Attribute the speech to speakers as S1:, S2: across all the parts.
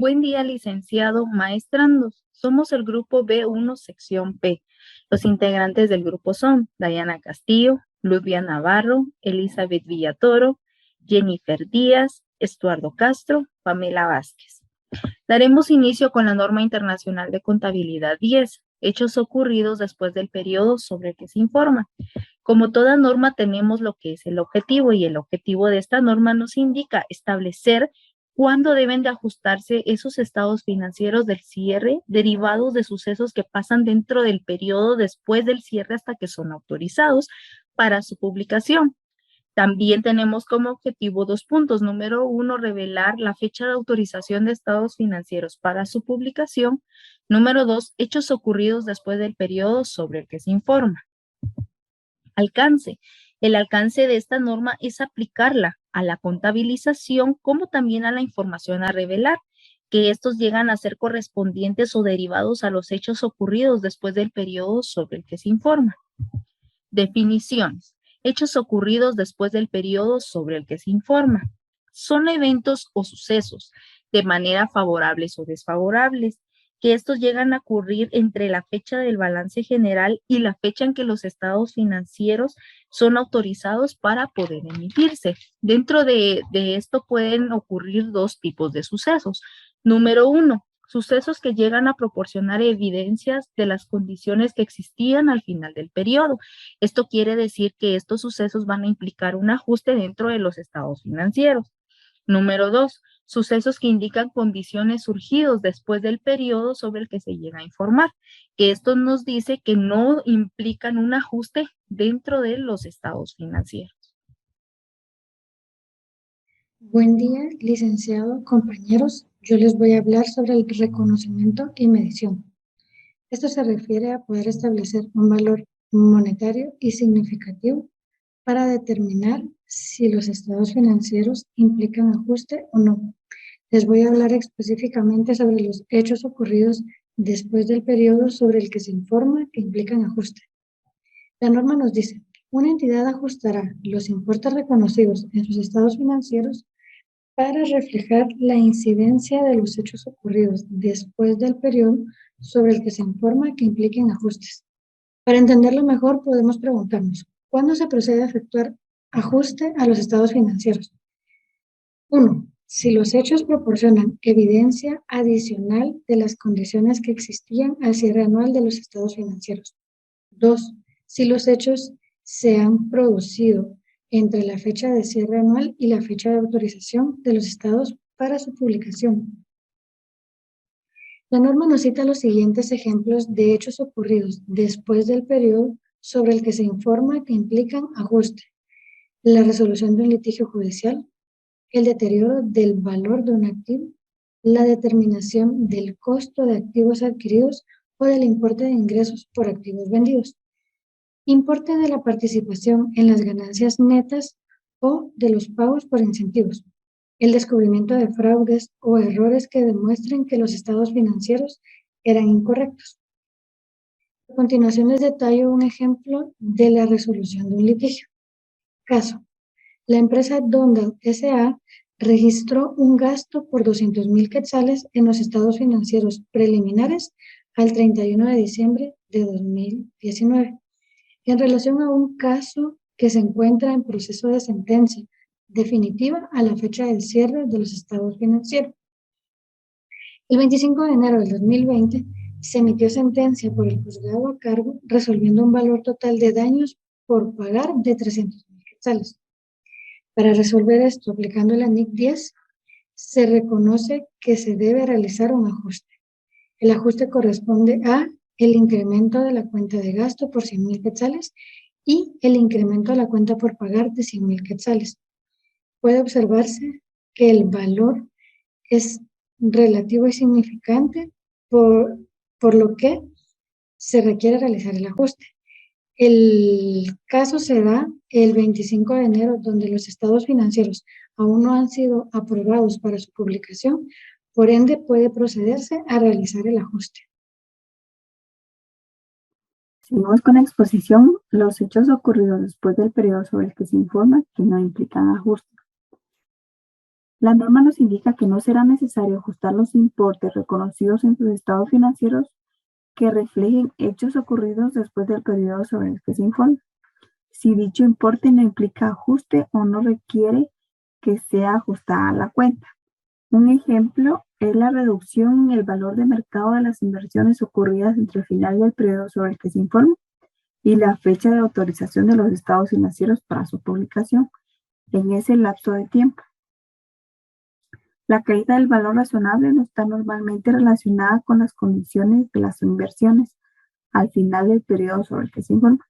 S1: Buen día, licenciado, maestrandos. Somos el grupo B1, sección P. Los integrantes del grupo son Dayana Castillo, Ludvia Navarro, Elizabeth Villatoro, Jennifer Díaz, Estuardo Castro, Pamela Vázquez. Daremos inicio con la norma internacional de contabilidad 10, hechos ocurridos después del periodo sobre el que se informa. Como toda norma tenemos lo que es el objetivo y el objetivo de esta norma nos indica establecer cuándo deben de ajustarse esos estados financieros del cierre derivados de sucesos que pasan dentro del periodo después del cierre hasta que son autorizados para su publicación. También tenemos como objetivo 2 puntos. Número 1, revelar la fecha de autorización de estados financieros para su publicación. Número 2, hechos ocurridos después del periodo sobre el que se informa. Alcance. El alcance de esta norma es aplicarla a la contabilización como también a la información a revelar, que estos llegan a ser correspondientes o derivados a los hechos ocurridos después del periodo sobre el que se informa. Definiciones. Hechos ocurridos después del periodo sobre el que se informa. Son eventos o sucesos de manera favorables o desfavorables, que estos llegan a ocurrir entre la fecha del balance general y la fecha en que los estados financieros son autorizados para poder emitirse. Dentro de esto pueden ocurrir dos tipos de sucesos. Número 1, sucesos que llegan a proporcionar evidencias de las condiciones que existían al final del periodo. Esto quiere decir que estos sucesos van a implicar un ajuste dentro de los estados financieros. Número 2, sucesos que indican condiciones surgidos después del periodo sobre el que se llega a informar, que esto nos dice que no implican un ajuste dentro de los estados financieros.
S2: Buen día, licenciado, compañeros. Yo les voy a hablar sobre el reconocimiento y medición. Esto se refiere a poder establecer un valor monetario y significativo para determinar si los estados financieros implican ajuste o no. Les voy a hablar específicamente sobre los hechos ocurridos después del periodo sobre el que se informa que implican ajuste. La norma nos dice, una entidad ajustará los importes reconocidos en sus estados financieros para reflejar la incidencia de los hechos ocurridos después del periodo sobre el que se informa que impliquen ajustes. Para entenderlo mejor, podemos preguntarnos, ¿cuándo se procede a efectuar ajuste a los estados financieros? 1. Si los hechos proporcionan evidencia adicional de las condiciones que existían al cierre anual de los estados financieros. 2. Si los hechos se han producido entre la fecha de cierre anual y la fecha de autorización de los estados para su publicación. La norma nos cita los siguientes ejemplos de hechos ocurridos después del periodo sobre el que se informa que implican ajuste: la resolución de un litigio judicial, el deterioro del valor de un activo, la determinación del costo de activos adquiridos o del importe de ingresos por activos vendidos, importe de la participación en las ganancias netas o de los pagos por incentivos, el descubrimiento de fraudes o errores que demuestren que los estados financieros eran incorrectos. A continuación les detallo un ejemplo de la resolución de un litigio. Caso: la empresa Donda S.A. registró un gasto por 200,000 quetzales en los estados financieros preliminares al 31 de diciembre de 2019. En relación a un caso que se encuentra en proceso de sentencia definitiva a la fecha del cierre de los estados financieros. El 25 de enero del 2020 se emitió sentencia por el juzgado a cargo, resolviendo un valor total de daños por pagar de 300,000 quetzales. Para resolver esto, aplicando la NIC 10, se reconoce que se debe realizar un ajuste. El ajuste corresponde a el incremento de la cuenta de gasto por 100,000 quetzales y el incremento de la cuenta por pagar de 100,000 quetzales. Puede observarse que el valor es relativo y significante, por lo que se requiere realizar el ajuste. El caso se da el 25 de enero, donde los estados financieros aún no han sido aprobados para su publicación, por ende puede procederse a realizar el ajuste.
S3: Seguimos con la exposición, los hechos ocurridos después del periodo sobre el que se informa que no implican ajuste. La norma nos indica que no será necesario ajustar los importes reconocidos en sus estados financieros que reflejen hechos ocurridos después del periodo sobre el que se informa, si dicho importe no implica ajuste o no requiere que sea ajustada la cuenta. Un ejemplo es la reducción en el valor de mercado de las inversiones ocurridas entre el final del periodo sobre el que se informa y la fecha de autorización de los estados financieros para su publicación en ese lapso de tiempo. La caída del valor razonable no está normalmente relacionada con las condiciones de las inversiones al final del periodo sobre el que se informa,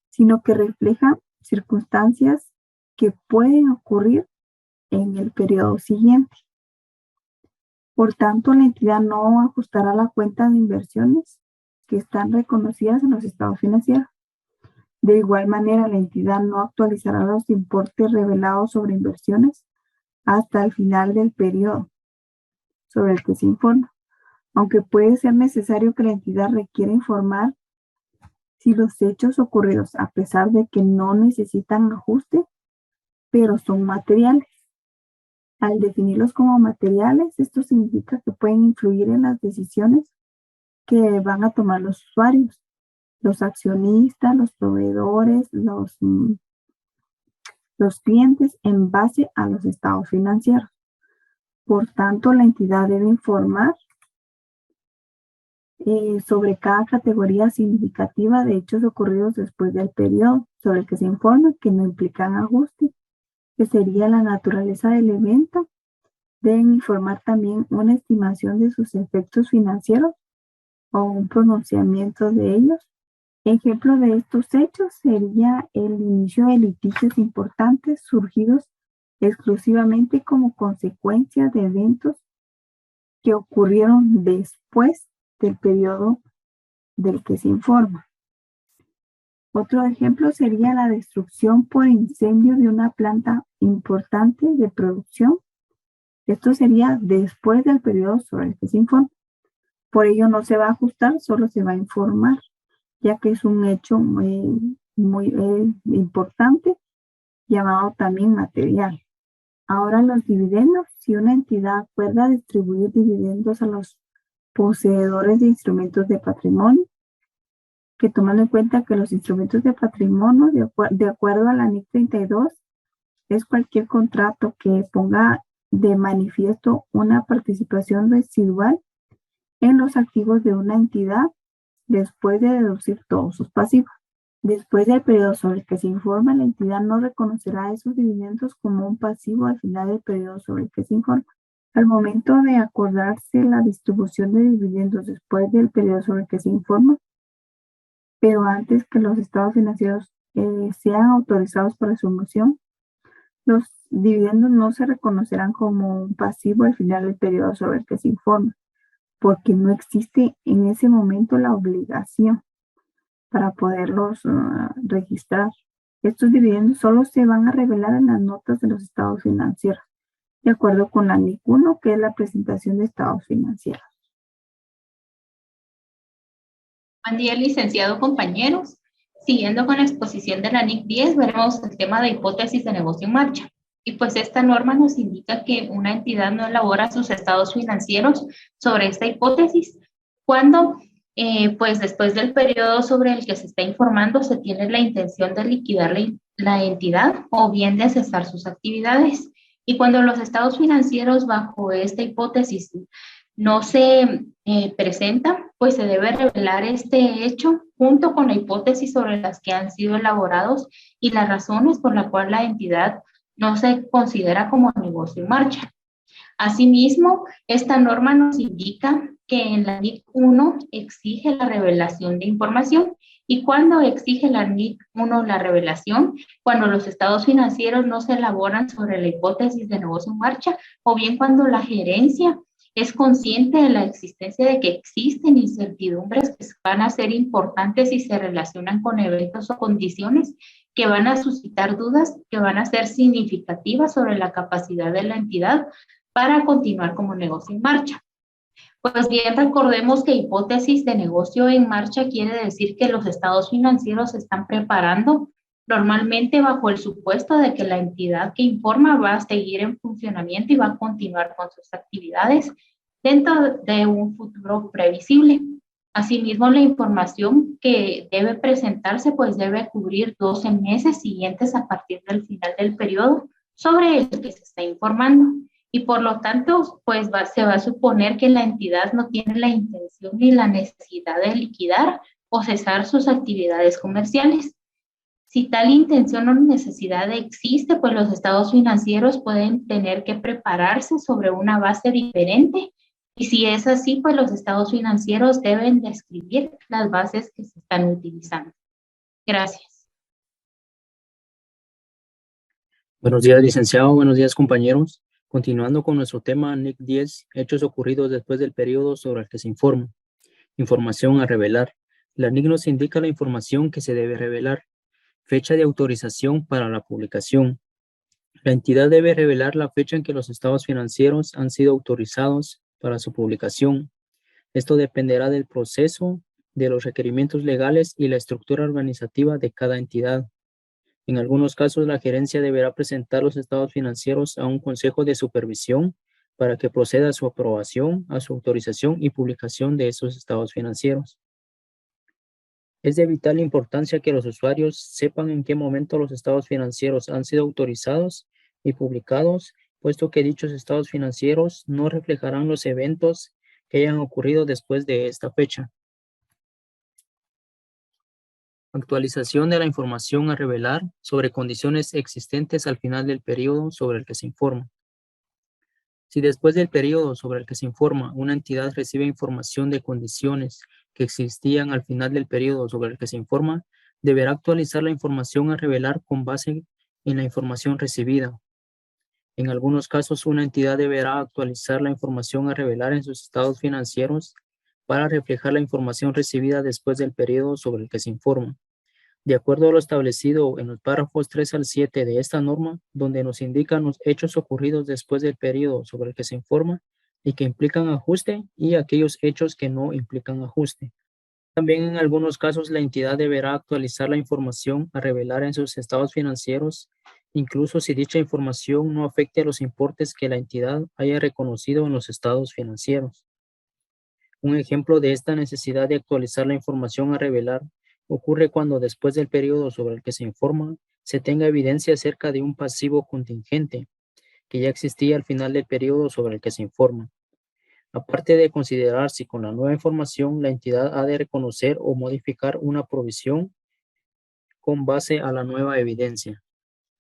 S3: sino que refleja circunstancias que pueden ocurrir en el periodo siguiente. Por tanto, la entidad no ajustará la cuenta de inversiones que están reconocidas en los estados financieros. De igual manera, la entidad no actualizará los importes revelados sobre inversiones hasta el final del periodo sobre el que se informa, aunque puede ser necesario que la entidad requiera informar si los hechos ocurridos, a pesar de que no necesitan ajuste, pero son materiales. Al definirlos como materiales, esto significa que pueden influir en las decisiones que van a tomar los usuarios, los accionistas, los proveedores, los clientes en base a los estados financieros. Por tanto, la entidad debe informar sobre cada categoría significativa de hechos ocurridos después del periodo sobre el que se informa que no implican ajuste, que sería la naturaleza del evento. Deben informar también una estimación de sus efectos financieros o un pronunciamiento de ellos. Ejemplo de estos hechos sería el inicio de litigios importantes surgidos exclusivamente como consecuencia de eventos que ocurrieron después del periodo del que se informa. Otro ejemplo sería la destrucción por incendio de una planta importante de producción. Esto sería después del periodo sobre el que se informa. Por ello no se va a ajustar, solo se va a informar, ya que es un hecho muy importante, llamado también material. Ahora los dividendos. Si una entidad acuerda distribuir dividendos a los poseedores de instrumentos de patrimonio, que tomando en cuenta que los instrumentos de patrimonio, de acuerdo a la NIC 32, es cualquier contrato que ponga de manifiesto una participación residual en los activos de una entidad después de deducir todos sus pasivos. Después del periodo sobre el que se informa, la entidad no reconocerá esos dividendos como un pasivo al final del periodo sobre el que se informa. Al momento de acordarse la distribución de dividendos después del periodo sobre el que se informa, pero antes que los estados financieros sean autorizados para su emisión, los dividendos no se reconocerán como un pasivo al final del periodo sobre el que se informa, porque no existe en ese momento la obligación para poderlos registrar. Estos dividendos solo se van a revelar en las notas de los estados financieros, de acuerdo con la NIC 1, que es la presentación de estados financieros.
S4: Buen día, licenciado, compañeros. Siguiendo con la exposición de la NIC 10, veremos el tema de hipótesis de negocio en marcha. Y pues esta norma nos indica que una entidad no elabora sus estados financieros sobre esta hipótesis cuando, pues después del periodo sobre el que se está informando, se tiene la intención de liquidar la entidad o bien de cesar sus actividades. Y cuando los estados financieros bajo esta hipótesis no se presenta, pues se debe revelar este hecho junto con la hipótesis sobre las que han sido elaborados y las razones por las cuales la entidad no se considera como negocio en marcha. Asimismo, esta norma nos indica que en la NIC 1 exige la revelación de información. ¿Y cuándo exige la NIC 1 la revelación? Cuando los estados financieros no se elaboran sobre la hipótesis de negocio en marcha, o bien cuando la gerencia es consciente de la existencia de que existen incertidumbres que van a ser importantes y se relacionan con eventos o condiciones que van a suscitar dudas, que van a ser significativas sobre la capacidad de la entidad para continuar como negocio en marcha. Pues bien, recordemos que hipótesis de negocio en marcha quiere decir que los estados financieros se están preparando normalmente bajo el supuesto de que la entidad que informa va a seguir en funcionamiento y va a continuar con sus actividades dentro de un futuro previsible. Asimismo, la información que debe presentarse pues debe cubrir 12 meses siguientes a partir del final del periodo sobre el que se está informando. Y por lo tanto, pues se va a suponer que la entidad no tiene la intención ni la necesidad de liquidar o cesar sus actividades comerciales. Si tal intención o necesidad existe, pues los estados financieros pueden tener que prepararse sobre una base diferente. Y si es así, pues los estados financieros deben describir las bases que se están utilizando. Gracias.
S5: Buenos días, licenciado. Buenos días, compañeros. Continuando con nuestro tema NIC 10, hechos ocurridos después del periodo sobre el que se informa. Información a revelar. La NIC nos indica la información que se debe revelar. Fecha de autorización para la publicación. La entidad debe revelar la fecha en que los estados financieros han sido autorizados para su publicación. Esto dependerá del proceso, de los requerimientos legales y la estructura organizativa de cada entidad. En algunos casos, la gerencia deberá presentar los estados financieros a un consejo de supervisión para que proceda a su aprobación, a su autorización y publicación de esos estados financieros. Es de vital importancia que los usuarios sepan en qué momento los estados financieros han sido autorizados y publicados, puesto que dichos estados financieros no reflejarán los eventos que hayan ocurrido después de esta fecha. Actualización de la información a revelar sobre condiciones existentes al final del periodo sobre el que se informa. Si después del periodo sobre el que se informa una entidad recibe información de condiciones que existían al final del periodo sobre el que se informa, deberá actualizar la información a revelar con base en la información recibida. En algunos casos, una entidad deberá actualizar la información a revelar en sus estados financieros para reflejar la información recibida después del periodo sobre el que se informa. De acuerdo a lo establecido en los párrafos 3 al 7 de esta norma, donde nos indican los hechos ocurridos después del periodo sobre el que se informa y que implican ajuste y aquellos hechos que no implican ajuste. También en algunos casos la entidad deberá actualizar la información a revelar en sus estados financieros, incluso si dicha información no afecte a los importes que la entidad haya reconocido en los estados financieros. Un ejemplo de esta necesidad de actualizar la información a revelar ocurre cuando después del periodo sobre el que se informa se tenga evidencia acerca de un pasivo contingente que ya existía al final del periodo sobre el que se informa. Aparte de considerar si con la nueva información la entidad ha de reconocer o modificar una provisión con base a la nueva evidencia.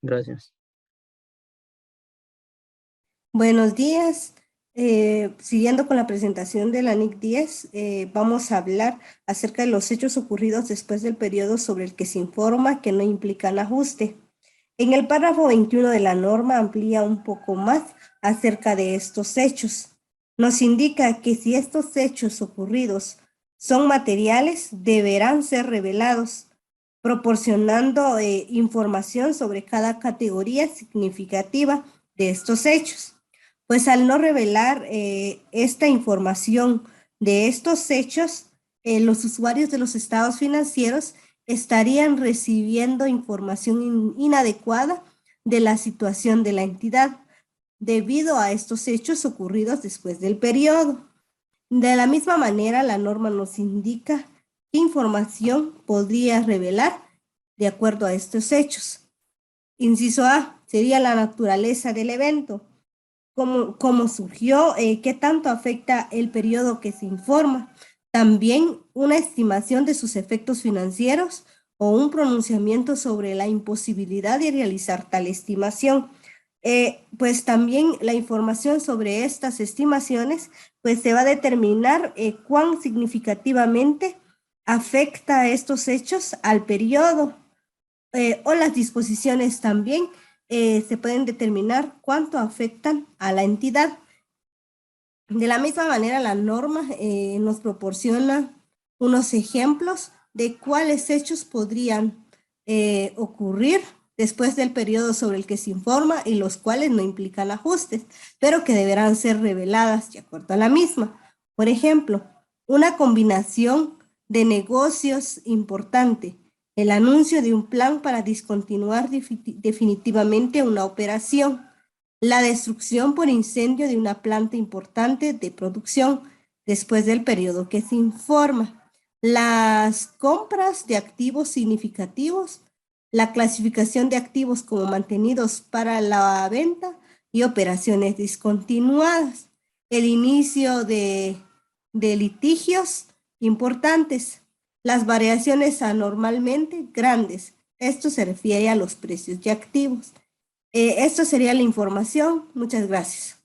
S5: Gracias.
S6: Buenos días. Siguiendo con la presentación de la NIC 10, vamos a hablar acerca de los hechos ocurridos después del periodo sobre el que se informa que no implican ajuste. En el párrafo 21 de la norma amplía un poco más acerca de estos hechos. Nos indica que si estos hechos ocurridos son materiales, deberán ser revelados, proporcionando información sobre cada categoría significativa de estos hechos. Pues al no revelar esta información de estos hechos, los usuarios de los estados financieros estarían recibiendo información inadecuada de la situación de la entidad debido a estos hechos ocurridos después del periodo. De la misma manera, la norma nos indica qué información podría revelar de acuerdo a estos hechos. Inciso A sería la naturaleza del evento. Cómo surgió, qué tanto afecta el periodo que se informa, también una estimación de sus efectos financieros o un pronunciamiento sobre la imposibilidad de realizar tal estimación. Pues también la información sobre estas estimaciones pues se va a determinar cuán significativamente afecta estos hechos al periodo o las disposiciones también se pueden determinar cuánto afectan a la entidad. De la misma manera, la norma nos proporciona unos ejemplos de cuáles hechos podrían ocurrir después del periodo sobre el que se informa y los cuales no implican ajustes, pero que deberán ser reveladas de acuerdo a la misma. Por ejemplo, una combinación de negocios importante el anuncio de un plan para discontinuar definitivamente una operación, la destrucción por incendio de una planta importante de producción después del periodo que se informa, las compras de activos significativos, la clasificación de activos como mantenidos para la venta y operaciones discontinuadas, el inicio de litigios importantes, las variaciones anormalmente grandes. Esto se refiere a los precios de activos. Esto sería la información. Muchas gracias.